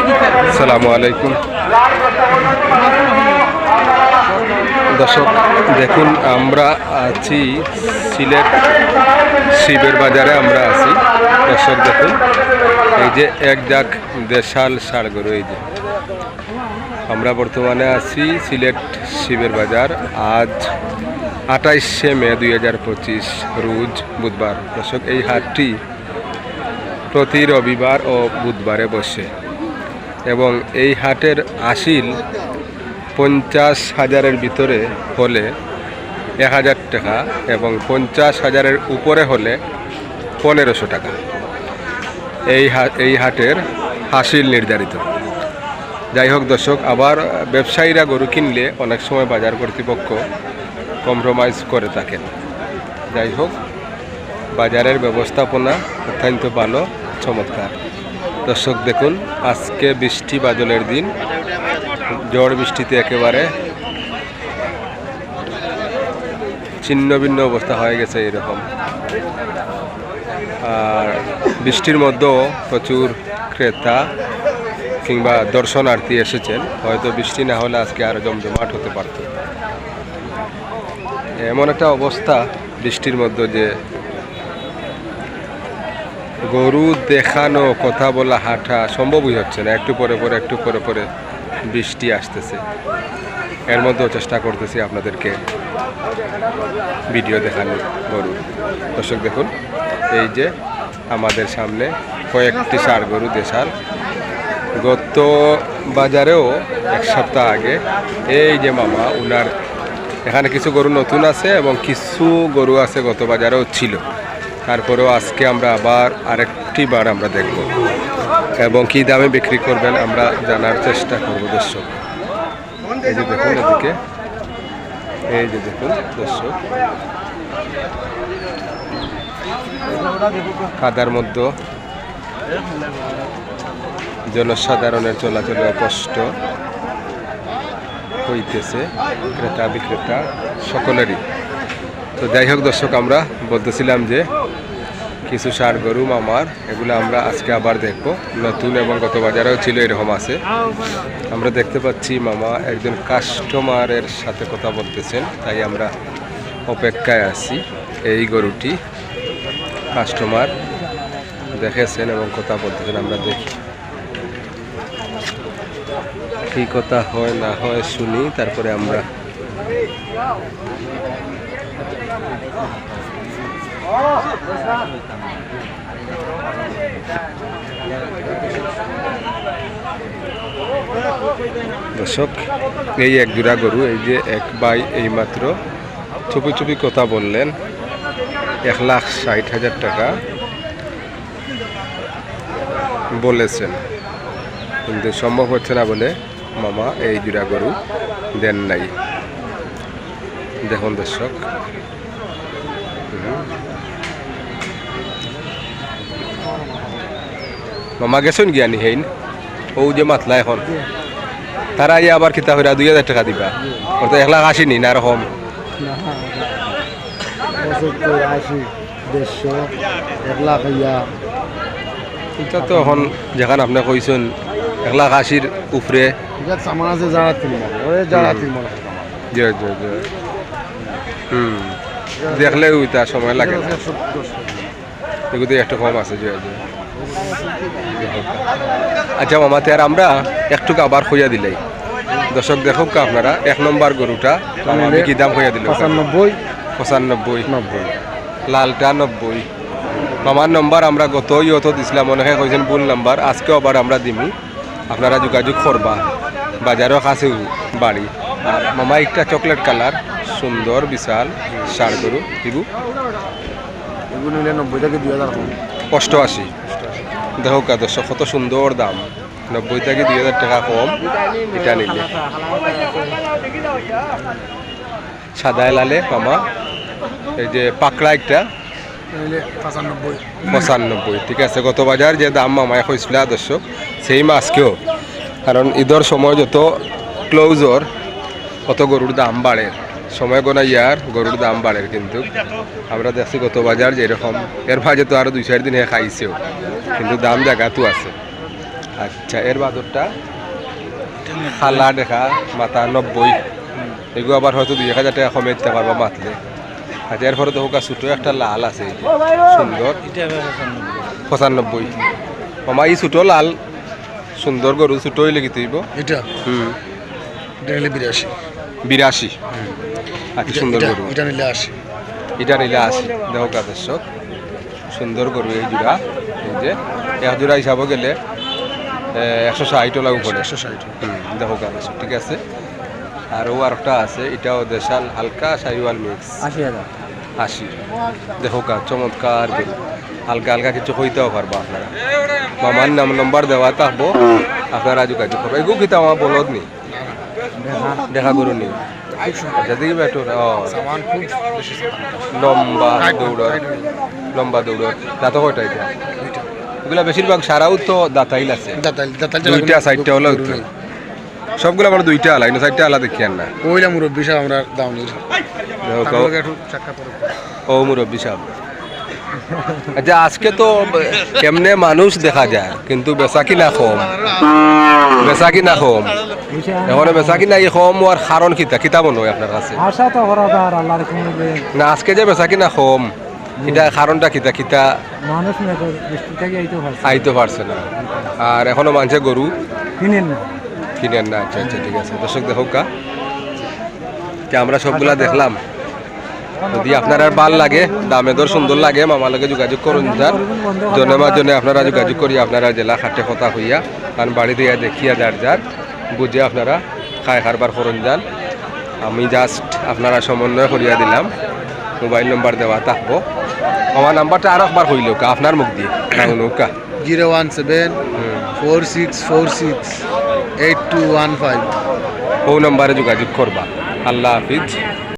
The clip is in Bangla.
আসসালামু আলাইকুম দর্শক, দেখুন আমরা আছি সিলেট শিবের বাজারে। আমরা আছি দর্শক, দেখুন এই যে এক ডাক দেশাল ষাড় গরু। এই যে আমরা বর্তমানে আছি সিলেট শিবের বাজার। আজ 28শে মে 2025 রোজ বুধবার। দর্শক, এই হাটটি প্রতি রবিবার ও বুধবারে বসে এবং এই হাটের আসিল 50,000-এর ভিতরে হলে 1,000 টাকা এবং 50,000-এর উপরে হলে 1,500 টাকা এই হাটের হাসিল নির্ধারিত। যাই হোক দর্শক, আবার ব্যবসায়ীরা গরু কিনলে অনেক সময় বাজার কর্তৃপক্ষ কম্প্রোমাইজ করে থাকেন। যাই হোক, বাজারের ব্যবস্থাপনা অত্যন্ত ভালো, চমৎকার। দর্শক দেখুন, আজকে বৃষ্টি বাদলের দিন, ঝড় বৃষ্টিতে একেবারে ছিন্ন ভিন্ন অবস্থা হয়ে গেছে এরকম। আর বৃষ্টির মধ্যেও প্রচুর ক্রেতা কিংবা দর্শনার্থী এসেছেন। হয়তো বৃষ্টি না হলে আজকে আরো জমজমাট হতে পারত। এমন একটা অবস্থা বৃষ্টির মধ্যে যে গরু দেখানো, কথা বলা, হাঁটা সম্ভবই হচ্ছে না। একটু পরে পরে বৃষ্টি আসতেছে। এর মধ্যেও চেষ্টা করতেছি আপনাদেরকে ভিডিও দেখানোর গরু। দর্শক দেখুন, এই যে আমাদের সামনে কয়েকটি ষাড় গরু দেশাল। গত বাজারেও এক সপ্তাহ আগে এই যে মামা, উনার এখানে কিছু গরু নতুন আছে এবং কিছু গরু আছে গত বাজারেও ছিল। তারপরেও আজকে আমরা আবার আরেকটি বার আমরা দেখব এবং কী দামে বিক্রি করবেন আমরা জানার চেষ্টা করব। দর্শক এই যে দেখুন, এদিকে এই যে দেখুন দর্শক, কাদার মধ্যে জনসাধারণের চলাচলে কষ্ট হইতেছে, ক্রেতা বিক্রেতা সকলেরই। তো যাই হোক দর্শক, আমরা বলতেছিলাম যে কিছু ষাড় গরু মামার, এগুলো আমরা আজকে আবার দেখব। নতুন এবং গত বাজারেও ছিল, এরকম আছে। আমরা দেখতে পাচ্ছি মামা একজন কাস্টমারের সাথে কথা বলতেছেন, তাই আমরা অপেক্ষায় আছি। এই গরুটি কাস্টমার দেখেছেন এবং কথা বলতেছেন, আমরা দেখি কি কথা হয় না হয় শুনি, তারপরে আমরা দর্শক, এই এক জোড়া গরু, এই যে এক ভাই এইমাত্র চুপি কথা বললেন। 1,60,000 টাকা বলেছেন, কিন্তু সম্ভব হচ্ছে না বলে মামা এই জোড়া গরু দেন নাই। দেখুন দর্শক, মামা গেছেন জ্ঞানী হেইন ও যে মাতলা এখন তারা ইয়ে আবার কিতা হইরা 2,000 টাকা দিবা, ওটা 1,80,000 নি না রকম এটা তো এখন যেখানে আপনি কইছেন 1,80,000 উপরে দেখলে ওইটা সময় লাগে না, এগুলো একটু কম আছে। আচ্ছা মামা, আর আমরা একটু আবার খুঁজা দিলাই। দর্শক দেখুক আপনারা, 1 নম্বর গরুটা কি দাম খুঁজা দিল? 95 লালটা 90। মামার নম্বর আমরা গত ইয়ত দিছিলাম, অনেকে কইছেন ভুল নাম্বার। আজকেও আবার আমরা দিমু, আপনারা যোগাযোগ করবা। বাজারও কাছে বাড়ি। আর মামা একটা চকলেট কালার সুন্দর বিশাল ষাড় গরু, এগুলো নিলে 90 থেকে 2,000 88। দেখো দর্শক, কত সুন্দর দাম, 90 থেকে 2,000 টাকা কম এটা নিলে। সাদায় লালে মামা, এই যে পাকড়া একটা 95। ঠিক আছে, গত বাজার যে দাম মামায় কইছিল দর্শক, সেই আজকেও। কারণ ঈদের সময় যত ক্লোজর কত গরুর দাম বাড়ে, সময় গোনা ইয়ার গরুর দাম বাড়ে। কিন্তু আমরা দেখছি গত বাজার যেরকম, এর ভাজে তো আরো 2-4 দিন খাইছেও, কিন্তু দাম জায়গা তো আছে। আচ্ছা এর বাদরটা খালা দেখা মাথা 90, এগুলো আবার হয়তো 2,000 টাকা কমে দিতে পারবো মাতলে। আচ্ছা এরপরে তো হোকা ছোটো একটা লাল আছে এই যে, সুন্দর 95। আমার এই ছোটো লাল সুন্দর গরু ছোটো হইলে কি তুইব এটা হুম এটা নিলে 82। আচ্ছা সুন্দর গরু এটা নিলে 80। এটা নিলে 80। দেখো কা দর্শক সুন্দর গরু এই জোড়া, এই যে এক জোড়া হিসাবে গেলে 160 লাগু পড়ে। 160। দেখো কা দর্শক ঠিক আছে। আর ও আরেকটা আছে, এটাও দেশাল হালকা সাইওয়াল মিক্স 80। দেখো কা চমৎকার গরু, হালকা হালকা কিছু হইতেও পারবো আপনারা। মামার নম্বর দেওয়া থাকবো, আপনারা যোগাযোগ করবো। এগুলো কিন্তু আমার বলদ নেই, দেখা গরু নেই। যদি বেটর সামান খুব বেশি লম্বা দৌড়র দাঁত কয়টা এটা? এগুলা বেশিরভাগ সারাও তো দাঁতাইল আছে, দুইটা সাইডটা হলো সবগুলো আমার দুইটা আলা, কিন্তু সাইডটা আলা দেখি আর না। ওইলা মুরব্বী সাহেব আমরা দাউনির ও মুরব্বী সাহেব। আচ্ছা আজকে তো কেমনে মানুষ দেখা যায় কিন্তু বেচা কিনা কম, বেচা কিনা কম। এখন বেচা কিনা এই কম হওয়ার কারণ কিতা কিতা মনে হয় আপনার কাছে? না আজকে যে বেচা কিনা কম, এটা কারণটা কিতা কিতা আইতে পারছে না, আর এখনো মানুষের গরু কিনেন না। আচ্ছা আচ্ছা ঠিক আছে দর্শক দেখো কা আমরা সবগুলা দেখলাম। যদি আপনার আর ভাল লাগে, দামে দর সুন্দর লাগে, মামার লগে যোগাযোগ করুন। যার জন্মের জন্য আপনারা যোগাযোগ করি, আপনারা জেলা খাটে কথা হইয়া কারণ বাড়ি দিয়ে দেখিয়া যার বুঝে আপনারা খায় খারবার করুন যান। আমি জাস্ট আপনারা সমন্বয় করিয়া দিলাম, মোবাইল নম্বর দেওয়া থাকবো। আমার নাম্বারটা আর একবার হইল কা আপনার মুখ দিয়ে নৌকা 01746468215। ও নম্বরে যোগাযোগ করবা। আল্লাহ হাফিজ।